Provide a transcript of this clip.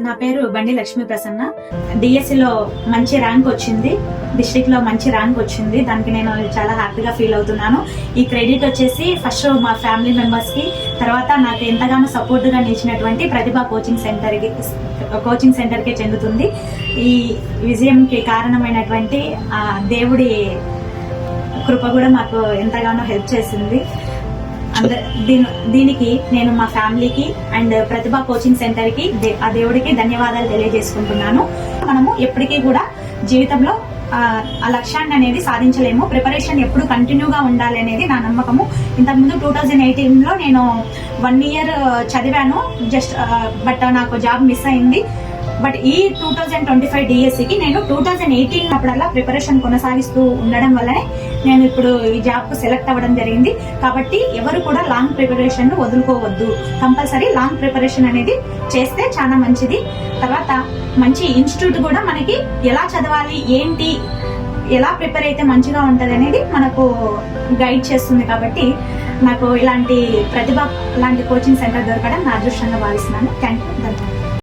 నా పేరు బండి లక్ష్మీ ప్రసన్న. డిఎస్సిలో మంచి ర్యాంక్ వచ్చింది, డిస్ట్రిక్ట్ లో మంచి ర్యాంక్ వచ్చింది. దానికి నేను చాలా హ్యాపీగా ఫీల్ అవుతున్నాను. ఈ క్రెడిట్ వచ్చేసి ఫస్ట్ మా ఫ్యామిలీ మెంబర్స్ కి, తర్వాత నాకు ఎంతగానో సపోర్ట్ గా నిలిచినటువంటి ప్రతిభ కోచింగ్ సెంటర్ కి చెందుతుంది. ఈ విజయంకి కారణమైనటువంటి దేవుడి కృప కూడా మాకు ఎంతగానో హెల్ప్ చేసింది. దీనికి నేను మా ఫ్యామిలీకి అండ్ ప్రతిభ కోచింగ్ సెంటర్ కి ఆ దేవుడికి ధన్యవాదాలు తెలియజేసుకుంటున్నాను. మనము ఎప్పటికీ కూడా జీవితంలో ఆ లక్ష్యాన్ని అనేది సాధించలేము. ప్రిపరేషన్ ఎప్పుడు కంటిన్యూగా ఉండాలి అనేది నా నమ్మకము. ఇంతకుముందు 2018లో నేను 1 year చదివాను బట్ నాకు జాబ్ మిస్ అయింది. బట్ ఈ 2025 డిఎస్సికి నేను 2018 అప్పుడల్లా ప్రిపరేషన్ కొనసాగిస్తూ ఉండడం వల్లనే నేను ఇప్పుడు ఈ జాబ్ కు సెలెక్ట్ అవ్వడం జరిగింది. కాబట్టి ఎవరు కూడా లాంగ్ ప్రిపరేషన్ వదులుకోవద్దు. కంపల్సరీ లాంగ్ ప్రిపరేషన్ అనేది చేస్తే చాలా మంచిది. తర్వాత మంచి ఇన్స్టిట్యూట్ కూడా మనకి ఎలా చదవాలి, ఏంటి, ఎలా ప్రిపేర్ అయితే మంచిగా ఉంటది అనేది మనకు గైడ్ చేస్తుంది. కాబట్టి నాకు ఇలాంటి ప్రతిభ లాంటి కోచింగ్ సెంటర్ దొరకడం నా అదృష్టంగా భావిస్తున్నాను. Thank you.